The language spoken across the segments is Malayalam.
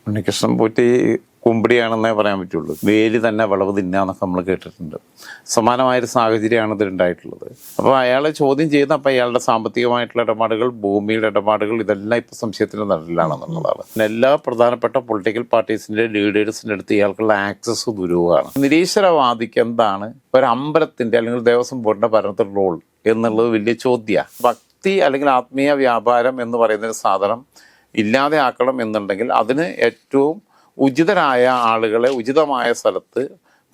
ഉണ്ണികൃഷ്ണൻ പോറ്റി കുമ്പിടിയാണെന്നേ പറയാൻ പറ്റുള്ളൂ. വേലി തന്നെ വിളവ് തിന്നാന്നൊക്കെ നമ്മൾ കേട്ടിട്ടുണ്ട്. സമാനമായൊരു സാഹചര്യമാണ് ഇതിലുണ്ടായിട്ടുള്ളത്. അപ്പോൾ അയാളെ ചോദ്യം ചെയ്യുന്ന അയാളുടെ സാമ്പത്തികമായിട്ടുള്ള ഇടപാടുകൾ, ഭൂമിയുടെ ഇടപാടുകൾ, ഇതെല്ലാം ഇപ്പോൾ സംശയത്തിൻ്റെ നടുവിലാണെന്നുള്ളതാണ്. എല്ലാ പ്രധാനപ്പെട്ട പൊളിറ്റിക്കൽ പാർട്ടീസിൻ്റെ ലീഡേഴ്സിൻ്റെ അടുത്ത് ഇയാൾക്കുള്ള ആക്സസ് ദുരൂഹമാണ്. നിരീശ്വരവാദിക്ക് എന്താണ് ഒരു അമ്പലത്തിൻ്റെ അല്ലെങ്കിൽ ദേവസ്വം ബോർഡിൻ്റെ ഭരണത്തിൽ റോൾ എന്നുള്ളത് വലിയ ചോദ്യമാണ്. ഭക്തി അല്ലെങ്കിൽ ആത്മീയ വ്യാപാരം എന്ന് പറയുന്നൊരു സാധനം ഇല്ലാതെ ആക്കണം എന്നുണ്ടെങ്കിൽ അതിന് ഏറ്റവും ഉചിതരായ ആളുകളെ ഉചിതമായ സ്ഥലത്ത്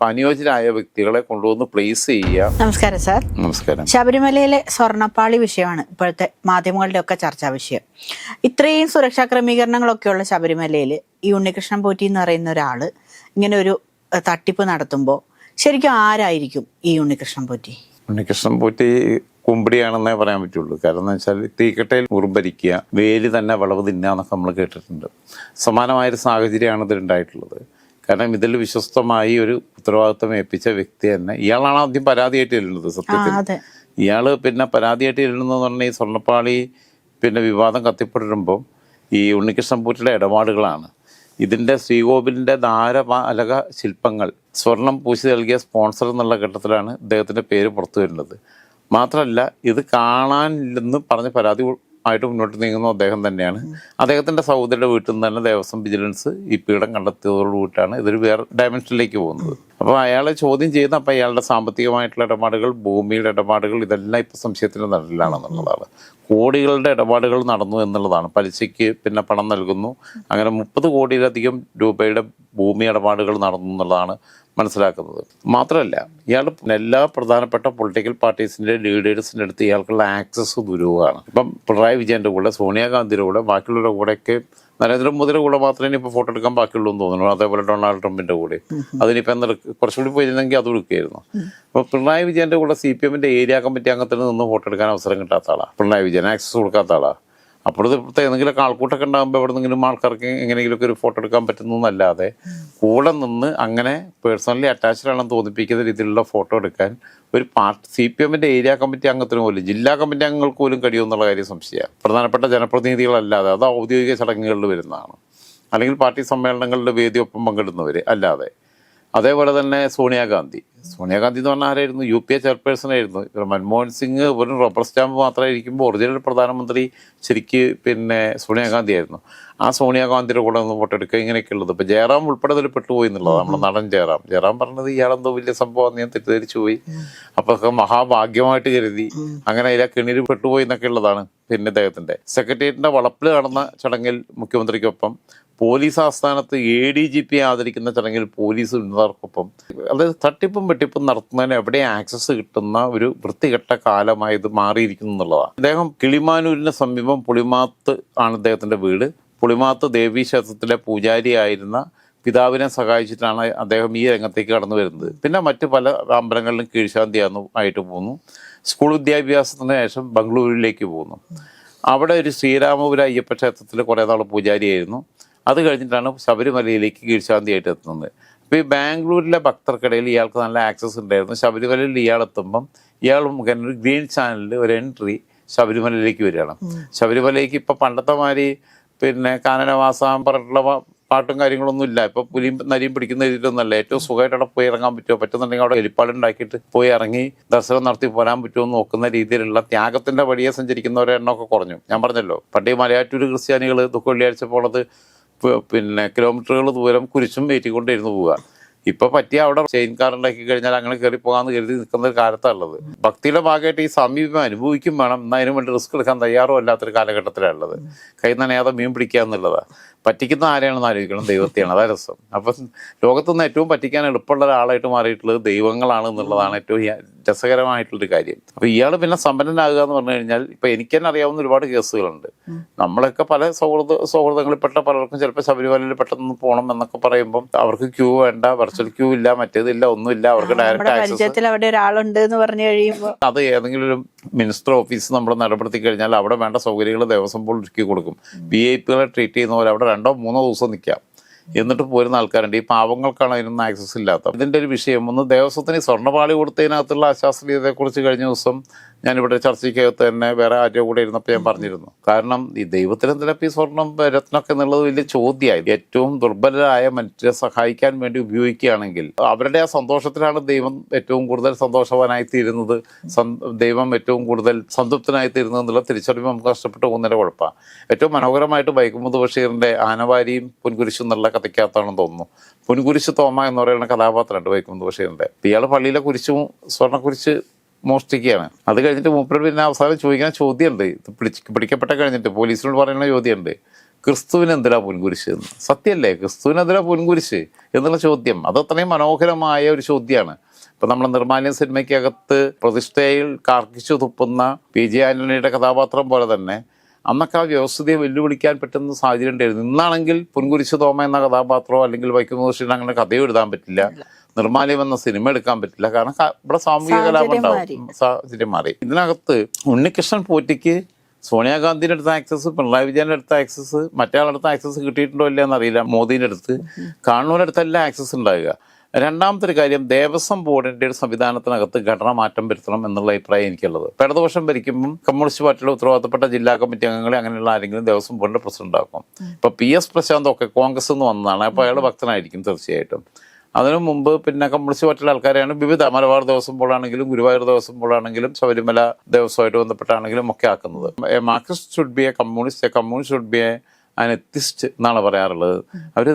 അനുയോജ്യരായ വ്യക്തികളെ കൊണ്ടുവന്ന് പ്ലേസ് ചെയ്യുക. നമസ്കാരം സാർ. നമസ്കാരം. ശബരിമലയിലെ സ്വർണ്ണപ്പാളി വിഷയമാണ് ഇപ്പോഴത്തെ മാധ്യമങ്ങളുടെ ഒക്കെ ചർച്ചാ വിഷയം. ഇത്രയും സുരക്ഷാ ക്രമീകരണങ്ങളൊക്കെയുള്ള ശബരിമലയിൽ ഈ ഉണ്ണികൃഷ്ണൻ പോറ്റി എന്ന് പറയുന്ന ഒരാള് ഇങ്ങനെ ഒരു തട്ടിപ്പ് നടത്തുമ്പോൾ ശരിക്കും ആരായിരിക്കും ഈ ഉണ്ണികൃഷ്ണൻ പോറ്റി? ഉണ്ണികൃഷ്ണൻ പോറ്റി കുമ്പിടിയാണെന്നേ പറയാൻ പറ്റുള്ളൂ. കാരണം എന്ന് വെച്ചാൽ തീക്കട്ടയിൽ ഉറുമ്പരിക്കുക, വേലി തന്നെ വിളവ് തിന്നാന്നൊക്കെ നമ്മൾ കേട്ടിട്ടുണ്ട്. സമാനമായൊരു സാഹചര്യമാണ് ഇതിലുണ്ടായിട്ടുള്ളത്. കാരണം ഇതിൽ വിശ്വസ്തമായി ഒരു ഉത്തരവാദിത്വം ഏൽപ്പിച്ച വ്യക്തി തന്നെ ഇയാളാണ് ആദ്യം പരാതിയായിട്ട് ചെല്ലുന്നത്. സത്യത്തിൽ ഇയാള് പിന്നെ പരാതിയായിട്ട് ചെല്ലുന്നതെന്ന് പറഞ്ഞാൽ ഈ സ്വർണ്ണപ്പാളി പിന്നെ വിവാദം കത്തിപ്പെടുമ്പോൾ ഈ ഉണ്ണികൃഷ്ണൻ പോറ്റിയുടെ ഇടപാടുകളാണ്. ഇതിൻ്റെ ശ്രീകോവിലിൻ്റെ ധാരപാലക ശില്പങ്ങൾ സ്വർണം പൂശി നൽകിയ സ്പോൺസർ എന്നുള്ള ഘട്ടത്തിലാണ് ഇദ്ദേഹത്തിൻ്റെ പേര് പുറത്തു വരുന്നത്. മാത്രമല്ല ഇത് കാണാനില്ലെന്ന് പറഞ്ഞ് പരാതി ആയിട്ട് മുന്നോട്ട് നീങ്ങുന്ന അദ്ദേഹം തന്നെയാണ്. അദ്ദേഹത്തിൻ്റെ സഹോദരിയുടെ വീട്ടിൽ നിന്ന് തന്നെ ദേവസ്വം വിജിലൻസ് ഈ പീഠം കണ്ടെത്തിയതോടുകൂടിയിട്ടാണ് ഇതൊരു വേറെ ഡയമെൻഷനിലേക്ക് പോകുന്നത്. അപ്പോൾ അയാളെ ചോദ്യം ചെയ്യുന്ന അയാളുടെ സാമ്പത്തികമായിട്ടുള്ള ഇടപാടുകൾ, ഭൂമിയുടെ ഇടപാടുകൾ, ഇതെല്ലാം ഇപ്പോൾ സംശയത്തിൻ്റെ നടുവിലാണെന്നുള്ളതാണ്. കോടികളുടെ ഇടപാടുകൾ നടന്നു എന്നുള്ളതാണ്. പലിശയ്ക്ക് പിന്നെ പണം നൽകുന്നു. അങ്ങനെ 30 കോടിയിലധികം രൂപയുടെ ഭൂമി ഇടപാടുകൾ നടന്നു എന്നുള്ളതാണ് മനസ്സിലാക്കുന്നത്. മാത്രമല്ല ഇയാൾ എല്ലാ പ്രധാനപ്പെട്ട പൊളിറ്റിക്കൽ പാർട്ടീസിൻ്റെ ലീഡേഴ്സിൻ്റെ അടുത്ത് ഇയാൾക്കുള്ള ആക്സസ് ദുരൂഹമാണ്. ഇപ്പം പിണറായി വിജയൻ്റെ കൂടെ, സോണിയാഗാന്ധിയുടെ കൂടെ, ബാക്കിയുള്ളവരുടെ കൂടെയൊക്കെ നരേന്ദ്രമോദിയുടെ കൂടെ മാത്രമേ ഇപ്പോൾ ഫോട്ടോ എടുക്കാൻ ബാക്കിയുള്ളൂ എന്ന് തോന്നുന്നു. അതേപോലെ ഡൊണാൾഡ് ട്രംപിൻ്റെ കൂടെ അതിനിപ്പോൾ എന്താ കുറച്ചുകൂടി പോയിരുന്നെങ്കിൽ അത് എടുക്കുകയായിരുന്നു. അപ്പോൾ പിണറായി വിജയൻ്റെ കൂടെ CPM ഏരിയ കമ്മിറ്റി അംഗത്തിൽ നിന്ന് ഫോട്ടോ എടുക്കാൻ അവസരം കിട്ടാത്ത ആളാണ് പിണറായി വിജയൻ. ആക്സസ് കൊടുക്കാത്ത ആളാണ്. അപ്പോഴത്തെ ഇപ്പോഴത്തെ എന്തെങ്കിലും ആൾക്കൂട്ടൊക്കെ ഉണ്ടാകുമ്പോൾ എവിടെ നിന്നെങ്കിലും ആൾക്കാർക്ക് എങ്ങനെയെങ്കിലുമൊക്കെ ഒരു ഫോട്ടോ എടുക്കാൻ പറ്റുന്നതല്ലാതെ കൂടെ നിന്ന് അങ്ങനെ പേഴ്സണലി അറ്റാച്ച്ഡ് ആണെന്ന് തോന്നിപ്പിക്കുന്ന രീതിയിലുള്ള ഫോട്ടോ എടുക്കാൻ ഒരു CPM ഏരിയ കമ്മിറ്റി അംഗത്തിന് പോലും, ജില്ലാ കമ്മിറ്റി അംഗങ്ങൾക്ക് പോലും കഴിയുമെന്നുള്ള കാര്യം സംശയമാണ്. പ്രധാനപ്പെട്ട ജനപ്രതിനിധികളല്ലാതെ അത് ഔദ്യോഗിക ചടങ്ങുകളിൽ വരുന്നതാണ്. അല്ലെങ്കിൽ പാർട്ടി സമ്മേളനങ്ങളുടെ വേദിയൊപ്പം പങ്കെടുന്നവർ അല്ലാതെ. അതേപോലെ തന്നെ സോണിയാഗാന്ധി എന്ന് പറഞ്ഞാൽ ആരായിരുന്നു? UPA ചെയർപേഴ്സൺ ആയിരുന്നു. മൻമോഹൻ സിംഗ് ഒരു റബ്ബർ സ്റ്റാമ്പ് മാത്രമായിരിക്കുമ്പോൾ ഒറിജിനൽ പ്രധാനമന്ത്രി ശരിക്ക് പിന്നെ സോണിയാഗാന്ധി ആയിരുന്നു. ആ സോണിയാഗാന്ധിയുടെ കൂടെ ഒന്ന് ഫോട്ടോ എടുക്കുക, ഇങ്ങനെയൊക്കെ ഉള്ളത്. ഇപ്പോൾ ജയറാം ഉൾപ്പെടെ അതിൽ പെട്ടുപോയി എന്നുള്ളത്. നമ്മുടെ നടൻ ജയറാം പറഞ്ഞത് ഇയാളെന്തോ വലിയ സംഭവം ഞാൻ തെറ്റിദ്ധരിച്ചു പോയി, അപ്പോൾ മഹാഭാഗ്യമായിട്ട് കരുതി, അങ്ങനെ അതിലെ കിണിയിൽ പെട്ടുപോയി എന്നൊക്കെ ഉള്ളതാണ്. പിന്നെ അദ്ദേഹത്തിൻ്റെ സെക്രട്ടേറിയറ്റിൻ്റെ വളപ്പിൽ നടന്ന ചടങ്ങിൽ മുഖ്യമന്ത്രിക്കൊപ്പം, പോലീസ് ആസ്ഥാനത്ത് ADGP ആദരിക്കുന്ന ചടങ്ങിൽ പോലീസ് ഉന്നതർക്കൊപ്പം, അത് തട്ടിപ്പും വെട്ടിപ്പും നടത്തുന്നതിന് എവിടെ ആക്സസ് കിട്ടുന്ന ഒരു വൃത്തികെട്ട കാലമായി ഇത് മാറിയിരിക്കുന്നു എന്നുള്ളതാണ്. അദ്ദേഹം കിളിമാനൂരിന് സമീപം പുളിമാത്ത് ആണ് അദ്ദേഹത്തിൻ്റെ വീട്. പുളിമാത്ത് ദേവീക്ഷേത്രത്തിലെ പൂജാരിയായിരുന്ന പിതാവിനെ സഹായിച്ചിട്ടാണ് അദ്ദേഹം ഈ രംഗത്തേക്ക് കടന്നു വരുന്നത്. പിന്നെ മറ്റ് പല അമ്പലങ്ങളിലും കീഴ്ശാന്തിയാന്ന് ആയിട്ട് പോകുന്നു. സ്കൂൾ വിദ്യാഭ്യാസത്തിന് ശേഷം ബംഗളൂരുവിലേക്ക് പോകുന്നു. അവിടെ ഒരു ശ്രീരാമപുര അയ്യപ്പ ക്ഷേത്രത്തിൽ കുറേ നാൾ പൂജാരിയായിരുന്നു. അത് കഴിഞ്ഞിട്ടാണ് ശബരിമലയിലേക്ക് കീഴ്ശാന്തിയായിട്ട് എത്തുന്നത്. അപ്പോൾ ഈ ബാംഗ്ലൂരിലെ ഭക്തർക്കിടയിൽ ഇയാൾക്ക് നല്ല ആക്സസ് ഉണ്ടായിരുന്നു. ശബരിമലയിൽ ഇയാളെത്തുമ്പം ഇയാൾ മുഖേന ഒരു ഗ്രീൻ ചാനലിൽ ഒരു എൻട്രി ശബരിമലയിലേക്ക് വരികയാണ്. ശബരിമലയ്ക്ക് ഇപ്പോൾ പണ്ടത്തെ മാതിരി പിന്നെ കാനനവാസം പറഞ്ഞിട്ടുള്ള പാട്ടും കാര്യങ്ങളൊന്നും ഇല്ല. ഇപ്പോൾ പുലിയും നരിയും പിടിക്കുന്ന രീതിയിലൊന്നുമല്ല. ഏറ്റവും സുഖമായിട്ട് അവിടെ പോയി ഇറങ്ങാൻ പറ്റുമോ, പറ്റുന്നുണ്ടെങ്കിൽ അവിടെ ഹെലിപ്പാഡ് ഉണ്ടാക്കിയിട്ട് പോയി ഇറങ്ങി ദർശനം നടത്തി പോരാൻ പറ്റുമോ എന്ന് നോക്കുന്ന രീതിയിലുള്ള ത്യാഗത്തിൻ്റെ വഴിയെ സഞ്ചരിക്കുന്നവരുടെ എണ്ണമൊക്കെ കുറഞ്ഞു. ഞാൻ പറഞ്ഞല്ലോ, പണ്ടേ മലയാറ്റൂർ ക്രിസ്ത്യാനികൾ ദുഃഖ വെള്ളിയാഴ്ച പോണത് പിന്നെ കിലോമീറ്ററുകൾ ദൂരം കുരിശും ഏറ്റിക്കൊണ്ടിരുന്നു പോവുക. ഇപ്പൊ പറ്റിയ അവിടെ ചെയിൻ കാർ ഉണ്ടാക്കി കഴിഞ്ഞാൽ അങ്ങനെ കയറി പോകാമെന്ന് കരുതി നിൽക്കുന്ന ഒരു കാലത്താണുള്ളത്. ഭക്തിയുടെ ഭാഗമായിട്ട് ഈ സമീപം അനുഭവിക്കും വേണം, എന്നാൽ അതിനു വേണ്ടി റിസ്ക് എടുക്കാൻ തയ്യാറും അല്ലാത്തൊരു കാലഘട്ടത്തിലാണുള്ളത്. കൈ നനയാതെ മീൻ പിടിക്കുക എന്നുള്ളതാണ്. പറ്റിക്കുന്ന ആരെയാണെന്ന് ആലോചിക്കണം, ദൈവത്തെയാണ്. അതാ രസം. അപ്പം ലോകത്തുനിന്ന് ഏറ്റവും പറ്റിക്കാൻ എളുപ്പമുള്ള ഒരാളായിട്ട് മാറിയിട്ടുള്ളത് ദൈവങ്ങളാണ് എന്നുള്ളതാണ് ഏറ്റവും രസകരമായിട്ടുള്ളൊരു കാര്യം. അപ്പോൾ ഇയാൾ പിന്നെ സമ്പന്നനാകുക എന്ന് പറഞ്ഞു കഴിഞ്ഞാൽ, ഇപ്പം എനിക്ക് തന്നെ അറിയാവുന്ന ഒരുപാട് കേസുകളുണ്ട്. നമ്മളൊക്കെ പല സൗഹൃദങ്ങളിൽപ്പെട്ട പലർക്കും ചിലപ്പോൾ ശബരിമലയിൽ പെട്ടെന്ന് പോകണം എന്നൊക്കെ പറയുമ്പം അവർക്ക് ക്യൂ വേണ്ട, വെർച്വൽ ക്യൂ ഇല്ല, മറ്റേതില്ല, ഒന്നുമില്ല. അവർക്ക് ഡയറക്റ്റ് ആക്സസ്. അവിടെ ഒരാളുണ്ട് എന്ന് പറഞ്ഞു കഴിയുമ്പോൾ അത് ഏതെങ്കിലും ഒരു മിനിസ്റ്റർ ഓഫീസ് നമ്മൾ നടപടുത്തി കഴിഞ്ഞാൽ അവിടെ വേണ്ട സൗകര്യങ്ങൾ ദേവസ്വം ബോർഡ് ഒരുക്കി കൊടുക്കും. VIP-കളെ ട്രീറ്റ് ചെയ്യുന്നവർ അവിടെ 2-3 ദിവസം നിൽക്കാം. എന്നിട്ട് പോരുന്ന ആൾക്കാരുണ്ട്. ഈ പാവങ്ങൾക്കാണ് അതിനൊന്നും ആക്സസ് ഇല്ലാത്ത. ഇതിൻ്റെ ഒരു വിഷയം ഒന്ന്, ദേവസ്വത്തിന് സ്വർണ്ണപാളി കൊടുത്തതിനകത്തുള്ള അശാസ്ത്രീയതയെക്കുറിച്ച് കഴിഞ്ഞ ദിവസം ഞാനിവിടെ ചർച്ചയ്ക്കകത്ത് തന്നെ വേറെ ആരുടെ കൂടെ ഇരുന്നപ്പോൾ ഞാൻ പറഞ്ഞിരുന്നു. കാരണം ഈ ദൈവത്തിന് എന്തിനാ ഈ സ്വർണം രത്നമൊക്കെ എന്നുള്ളത് വലിയ ചോദ്യമായി. ഏറ്റവും ദുർബലരായ മനുഷ്യരെ സഹായിക്കാൻ വേണ്ടി ഉപയോഗിക്കുകയാണെങ്കിൽ അവരുടെ ആ സന്തോഷത്തിലാണ് ദൈവം ഏറ്റവും കൂടുതൽ സന്തോഷവാനായി തീരുന്നത്, ദൈവം ഏറ്റവും കൂടുതൽ സംതൃപ്തനായി തീരുന്നത് എന്നുള്ള തിരിച്ചറിവ് നമുക്ക് നഷ്ടപ്പെട്ടു പോകുന്നതിൻ്റെ കുഴപ്പമാണ്. ഏറ്റവും മനോഹരമായിട്ട് വൈക്കം മുഹമ്മദ് ബഷീറിൻ്റെ ആനവാരിയും പൊൻകുരിശും എന്നുള്ള കഥയ്ക്കകത്താണെന്ന് തോന്നുന്നു. പൊൻകുരിശ് തോമ എന്ന് പറയുന്ന കഥാപാത്രമുണ്ട് വൈക്കം മുഹമ്മദ് ബഷീറിൻ്റെ. ഇയാൾ പള്ളിയിലെ കുരിശും സ്വർണ്ണക്കുരിശ് മോഷ്ടിക്കുകയാണ്. അത് കഴിഞ്ഞിട്ട് മൂപ്പരോട് പിന്നെ അവസാനം ചോദിക്കുന്ന ചോദ്യമുണ്ട്, പിടിക്കപ്പെട്ട കഴിഞ്ഞിട്ട് പോലീസിനോട് പറയുന്ന ചോദ്യമുണ്ട്, ക്രിസ്തുവിന് എന്തിനാ പൊൻകുരിശ് എന്ന്. സത്യമല്ലേ, ക്രിസ്തുവിന് എന്തിനാ പൊൻകുരിശ് എന്നുള്ള ചോദ്യം അത് അത്രയും മനോഹരമായ ഒരു ചോദ്യമാണ്. ഇപ്പം നമ്മൾ നിർമ്മാല്യം സിനിമയ്ക്കകത്ത് പ്രതിഷ്ഠയിൽ കാർക്കിച്ചു തുപ്പുന്ന PG ആന്റണിയുടെ കഥാപാത്രം പോലെ തന്നെ അന്നൊക്കെ ആ വ്യവസ്ഥയെ വെല്ലുവിളിക്കാൻ പറ്റുന്ന സാഹചര്യം ഉണ്ടായിരുന്നു. ഇന്നാണെങ്കിൽ പൊൻകുരിശ് തോമ എന്ന കഥാപാത്രമോ അല്ലെങ്കിൽ വൈക്കം മുഹമ്മദ് ബഷീറിന് അങ്ങനെ കഥയോ എഴുതാൻ പറ്റില്ല, നിർമ്മാല്യം എന്ന സിനിമ എടുക്കാൻ പറ്റില്ല. കാരണം ഇവിടെ സാമൂഹിക കലാപം ഉണ്ടാവും, സാഹചര്യം മാറി. ഇതിനകത്ത് ഉണ്ണികൃഷ്ണൻ പോറ്റിക്ക് സോണിയാഗാന്ധിയുടെ അടുത്ത ആക്സസ്, പിണറായി വിജയൻ്റെ അടുത്ത ആക്സസ്, മറ്റേ ആളുടെ ആക്സസ് കിട്ടിയിട്ടുണ്ടോ ഇല്ല എന്നറിയില്ല, മോദിൻ്റെ അടുത്ത്, കാണുന്നവരുടെ അടുത്തെല്ലാം ആക്സസ് ഉണ്ടാകുക. രണ്ടാമത്തെ ഒരു കാര്യം, ദേവസ്വം ബോർഡിൻ്റെ ഒരു സംവിധാനത്തിനകത്ത് ഘടന മാറ്റം വരുത്തണം എന്നുള്ള അഭിപ്രായം എനിക്കുള്ളത്. ഇടതുപക്ഷം ഭരിക്കുമ്പം കമ്മ്യൂണിസ്റ്റ് പാർട്ടിയുടെ ഉത്തരവാദിത്തപ്പെട്ട ജില്ലാ കമ്മിറ്റി അംഗങ്ങളെ അങ്ങനെയുള്ള ആരെങ്കിലും ദേവസ്വം ബോർഡിൻ്റെ പ്രസിഡന്റ് ആക്കും. ഇപ്പോൾ PS പ്രശാന്തൊക്കെ കോൺഗ്രസ് നിന്ന് വന്നതാണ്, അപ്പോൾ അയാൾ ഭക്തനായിരിക്കും തീർച്ചയായിട്ടും. അതിനു മുമ്പ് പിന്നെ കമ്മ്യൂണിസ്റ്റ് പാർട്ടിയുടെ ആൾക്കാരെയാണ് വിവിധ മലബാർ ദേവസ്വം ബോർഡാണെങ്കിലും ഗുരുവായൂർ ദേവസ്വം ബോർഡാണെങ്കിലും ശബരിമല ദേവസ്വമായിട്ട് ബന്ധപ്പെട്ടാണെങ്കിലും ഒക്കെ ആക്കുന്നത്. Marxist should be a communist, communist should be a atheist എന്നാണ് പറയാറുള്ളത്. അവർ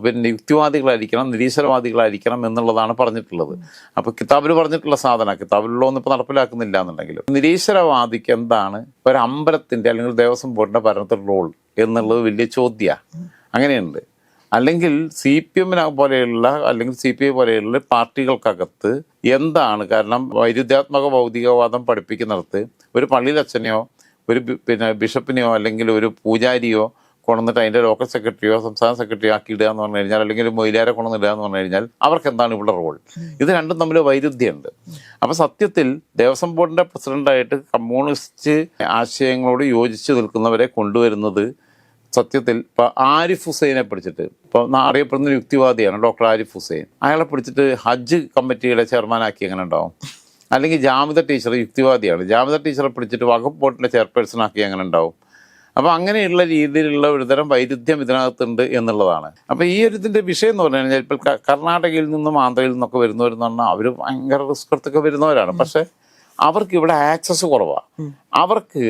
പിന്നെ യുക്തിവാദികളായിരിക്കണം, നിരീശ്വരവാദികളായിരിക്കണം എന്നുള്ളതാണ് പറഞ്ഞിട്ടുള്ളത്. അപ്പോൾ കിതാബിൽ പറഞ്ഞിട്ടുള്ള സാധന കിതാബിലുള്ളതൊന്നും ഇപ്പോൾ നടപ്പിലാക്കുന്നില്ല എന്നുണ്ടെങ്കിലും നിരീശ്വരവാദിക്ക് എന്താണ് ഒരു അമ്പലത്തിൻ്റെ അല്ലെങ്കിൽ ദേവസ്വം ബോർഡിൻ്റെ ഭരണത്തിൽ റോൾ എന്നുള്ളത് വലിയ ചോദ്യമാണ്. അങ്ങനെയുണ്ട്. അല്ലെങ്കിൽ CPM പോലെയുള്ള അല്ലെങ്കിൽ CPI പോലെയുള്ള പാർട്ടികൾക്കകത്ത് എന്താണ്, കാരണം വൈരുദ്ധ്യാത്മക ഭൗതികവാദം പഠിപ്പിക്കുന്നിടത്ത് ഒരു പള്ളിയിലച്ഛനെയോ ഒരു പിന്നെ ബിഷപ്പിനെയോ അല്ലെങ്കിൽ ഒരു പൂജാരിയോ കൊണ്ടുവന്നിട്ട് അതിൻ്റെ ലോക്കൽ സെക്രട്ടറിയോ സംസ്ഥാന സെക്രട്ടറിയോ ആക്കി ഇടുക എന്ന് പറഞ്ഞു കഴിഞ്ഞാൽ, അല്ലെങ്കിൽ ഒരു മൊയിലാരെ കൊണ്ടുവന്നിടുക എന്ന് പറഞ്ഞു കഴിഞ്ഞാൽ അവർക്ക് എന്താണ് ഇവിടെ റോൾ? ഇത് രണ്ടും തമ്മിൽ വൈരുദ്ധ്യമുണ്ട്. അപ്പോൾ സത്യത്തിൽ ദേവസ്വം ബോർഡിൻ്റെ പ്രസിഡൻ്റായിട്ട് കമ്മ്യൂണിസ്റ്റ് ആശയങ്ങളോട് യോജിച്ച് നിൽക്കുന്നവരെ കൊണ്ടുവരുന്നത് സത്യത്തിൽ ഇപ്പോൾ ആരിഫ് ഹുസൈനെ പിടിച്ചിട്ട്, ഇപ്പോൾ അറിയപ്പെടുന്ന യുക്തിവാദിയാണ് ഡോക്ടർ ആരിഫ് ഹുസൈൻ, അയാളെ പിടിച്ചിട്ട് ഹജ്ജ് കമ്മിറ്റിയുടെ ചെയർമാനാക്കി എങ്ങനെ ഉണ്ടാവും? അല്ലെങ്കിൽ ജാമിദ ടീച്ചർ യുക്തിവാദിയാണ്, ജാമിദ ടീച്ചറെ പിടിച്ചിട്ട് വഖഫ് ബോർഡിൻ്റെ ചെയർപേഴ്സൺ ആക്കി എങ്ങനെ ഉണ്ടാവും? അപ്പോൾ അങ്ങനെയുള്ള രീതിയിലുള്ള ഒരുതരം വൈരുദ്ധ്യം ഇതിനകത്തുണ്ട് എന്നുള്ളതാണ്. അപ്പോൾ ഈ ഒരു ഇതിൻ്റെ വിഷയം എന്ന് പറഞ്ഞു കഴിഞ്ഞാൽ ഇപ്പോൾ കർണാടകയിൽ നിന്നും ആന്ധ്രയിൽ നിന്നൊക്കെ വരുന്നവരെന്ന് പറഞ്ഞാൽ അവർ ഭയങ്കര റിസ്ക് എടുത്തൊക്കെ വരുന്നവരാണ്. പക്ഷേ അവർക്ക് ഇവിടെ ആക്സസ് കുറവാണ്. അവർക്ക്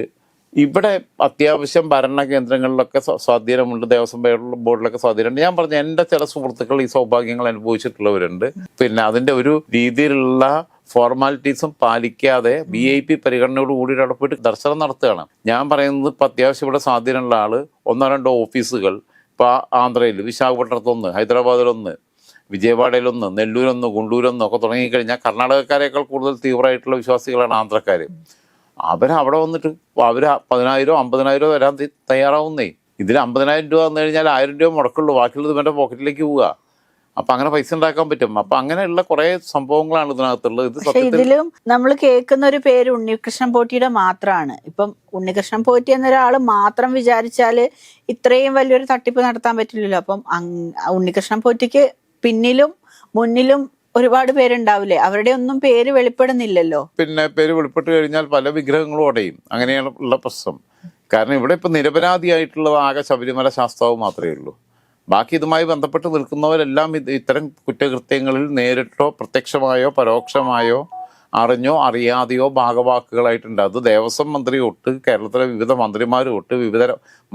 ഇവിടെ അത്യാവശ്യം ഭരണ കേന്ദ്രങ്ങളിലൊക്കെ സ്വാധീനമുണ്ട്, ദേവസ്വം ബോർഡിലൊക്കെ സ്വാധീനമുണ്ട്. ഞാൻ പറഞ്ഞ എൻ്റെ ചില സുഹൃത്തുക്കൾ ഈ സൗഭാഗ്യങ്ങൾ അനുഭവിച്ചിട്ടുള്ളവരുണ്ട്. പിന്നെ അതിൻ്റെ ഒരു രീതിയിലുള്ള ഫോർമാലിറ്റീസും പാലിക്കാതെ VIP പരിഗണനയോട് കൂടി അവിടെ പോയിട്ട് ദർശനം നടത്തുകയാണ്. ഞാൻ പറയുന്നത് ഇപ്പം അത്യാവശ്യം ഇവിടെ സ്വാധീനമുള്ള ആൾ 1-2 ഓഫീസുകൾ ഇപ്പോൾ ആന്ധ്രയിൽ വിശാഖപട്ടണത്തൊന്ന്, ഹൈദരാബാദിലൊന്ന്, വിജയവാഡയിലൊന്ന്, നെല്ലൂരൊന്ന്, ഗുണ്ടൂരൊന്ന് ഒക്കെ തുടങ്ങിക്കഴിഞ്ഞാൽ കർണാടകക്കാരേക്കാൾ കൂടുതൽ തീവ്രമായിട്ടുള്ള വിശ്വാസികളാണ് ആന്ധ്രക്കാർ. അവരവിടെ വന്നിട്ട് അവർ 10,000 50,000 തരാൻ തയ്യാറാവുന്നേ. ഇതിൽ 50,000 രൂപ വന്നു കഴിഞ്ഞാൽ 1,000 രൂപ മുടക്കുള്ളൂ, ബാക്കിയുള്ളത് ഇവൻ്റെ പോക്കറ്റിലേക്ക് പോവുക. അപ്പം അങ്ങനെ പൈസ ഉണ്ടാക്കാൻ പറ്റും. അപ്പം അങ്ങനെയുള്ള കുറേ സംഭവങ്ങളാണ് ഇതിനകത്തുള്ളത്. പക്ഷെ ഇതിലും നമ്മൾ കേൾക്കുന്ന ഒരു പേര് ഉണ്ണികൃഷ്ണൻ പോറ്റിയുടെ മാത്രമാണ്. ഇപ്പം ഉണ്ണികൃഷ്ണൻ പോറ്റി എന്നൊരാൾ മാത്രം വിചാരിച്ചാൽ ഇത്രയും വലിയൊരു തട്ടിപ്പ് നടത്താൻ പറ്റില്ലല്ലോ. അപ്പം ഉണ്ണികൃഷ്ണൻ പോറ്റിക്ക് പിന്നിലും മുന്നിലും ഒരുപാട് പേരുണ്ടാവില്ലേ? അവരുടെ ഒന്നും പേര് വെളിപ്പെടുന്നില്ലല്ലോ. പിന്നെ പേര് വെളിപ്പെട്ട് കഴിഞ്ഞാൽ പല വിഗ്രഹങ്ങളും ഉടയും. അങ്ങനെയാണ് ഉള്ള പ്രശ്നം. കാരണം ഇവിടെ ഇപ്പം നിരപരാധിയായിട്ടുള്ളത് ആകെ ശബരിമല ശാസ്താവ് മാത്രമേ ഉള്ളൂ. ബാക്കി ഇതുമായി ബന്ധപ്പെട്ട് നിൽക്കുന്നവരെല്ലാം ഇത്തരം കുറ്റകൃത്യങ്ങളിൽ നേരിട്ടോ പ്രത്യക്ഷമായോ പരോക്ഷമായോ അറിഞ്ഞോ അറിയാതെയോ ഭാഗവാക്കുകളായിട്ടുണ്ട്. അത് ദേവസ്വം മന്ത്രി തൊട്ട് കേരളത്തിലെ വിവിധ മന്ത്രിമാർ തൊട്ട് വിവിധ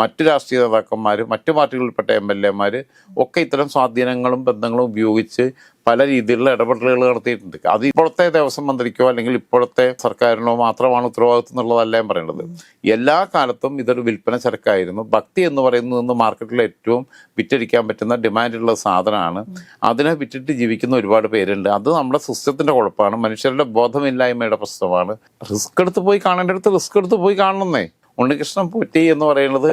മറ്റു രാഷ്ട്രീയ നേതാക്കന്മാർ, മറ്റു പാർട്ടികളിൽപ്പെട്ട MLA മാർ ഒക്കെ ഇത്തരം സ്വാധീനങ്ങളും ബന്ധങ്ങളും ഉപയോഗിച്ച് പല രീതിയിലുള്ള ഇടപെടലുകൾ നടത്തിയിട്ടുണ്ട്. അത് ഇപ്പോഴത്തെ ദേവസ്വം മന്ത്രിക്കോ അല്ലെങ്കിൽ ഇപ്പോഴത്തെ സർക്കാരിനോ മാത്രമാണ് ഉത്തരവാദിത്വം എന്നുള്ളതല്ല ഞാൻ പറയുന്നത്. എല്ലാ കാലത്തും ഇതൊരു വിൽപ്പന ചരക്കായിരുന്നു. ഭക്തി എന്ന് പറയുന്നത് മാർക്കറ്റിൽ ഏറ്റവും വിറ്റഴിക്കാൻ പറ്റുന്ന ഡിമാൻഡുള്ള സാധനമാണ്. അതിനെ വിറ്റിട്ട് ജീവിക്കുന്ന ഒരുപാട് പേരുണ്ട്. അത് നമ്മുടെ സിസ്റ്റത്തിൻ്റെ കുഴപ്പമാണ്, മനുഷ്യരുടെ ബോധമില്ലായ്മയുടെ പ്രശ്നമാണ്. റിസ്ക് എടുത്ത് പോയി കാണേണ്ടടുത്ത് റിസ്ക് എടുത്ത് പോയി കാണണമെന്നേ. ഉണ്ണികൃഷ്ണൻ പോറ്റി എന്ന് പറയുന്നത്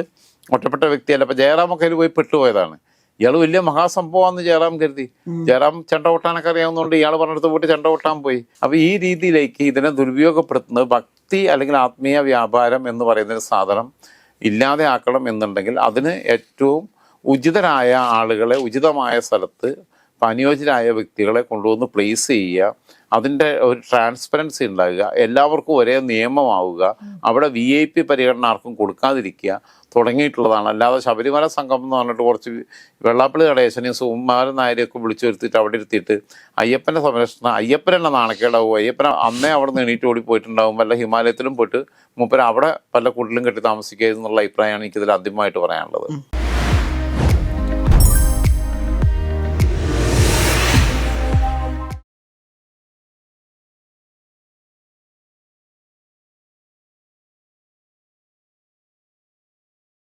ഒറ്റപ്പെട്ട വ്യക്തിയല്ല. ഇപ്പം ജയറാമൊക്കെ അതിൽ പോയി പെട്ടുപോയതാണ്. ഇയാൾ വലിയ മഹാസംഭവമാണെന്ന് ജയറാം കരുതി. ജയറാം ചെണ്ട കൊട്ടാനൊക്കെ അറിയാവുന്നതുകൊണ്ട് ഇയാൾ പറഞ്ഞെടുത്ത് പോയിട്ട് ചെണ്ട കൊട്ടാൻ പോയി. അപ്പോൾ ഈ രീതിയിലേക്ക് ഇതിനെ ദുരുപയോഗപ്പെടുത്തുന്നത് ഭക്തി അല്ലെങ്കിൽ ആത്മീയ വ്യാപാരം എന്ന് പറയുന്നൊരു സാധനം ഇല്ലാതെ ആക്കണം എന്നുണ്ടെങ്കിൽ അതിന് ഏറ്റവും ഉചിതരായ ആളുകളെ ഉചിതമായ സ്ഥലത്ത് അപ്പം അനുയോജ്യരായ വ്യക്തികളെ കൊണ്ടുവന്ന് പ്ലേസ് ചെയ്യുക, അതിൻ്റെ ഒരു ട്രാൻസ്പെറൻസി ഉണ്ടാകുക, എല്ലാവർക്കും ഒരേ നിയമമാവുക, അവിടെ VIP പരിഗണന ആർക്കും കൊടുക്കാതിരിക്കുക തുടങ്ങിയിട്ടുള്ളതാണ്. അല്ലാതെ ശബരിമല സംഘം എന്ന് പറഞ്ഞിട്ട് കുറച്ച് വെള്ളാപ്പള്ളി നടേശനെയും സുകുമാരൻ നായരെയൊക്കെ വിളിച്ചു വരുത്തിയിട്ട് അവിടെ ഇരുത്തിയിട്ട് അയ്യപ്പൻ്റെ സംരക്ഷണം, അയ്യപ്പൻ എന്നെ നാണക്കേടാവും, അയ്യപ്പൻ അന്നേ അവിടെ നിന്ന് എണീറ്റ് ഓടി പോയിട്ടുണ്ടാവും, വല്ല ഹിമാലയത്തിലും പോയിട്ട് മൂപ്പര് അവിടെ പല കുടിലും കെട്ടി താമസിക്കുക എന്നുള്ള അഭിപ്രായമാണ് എനിക്കിതിൽ ആദ്യമായിട്ട് പറയാനുള്ളത്.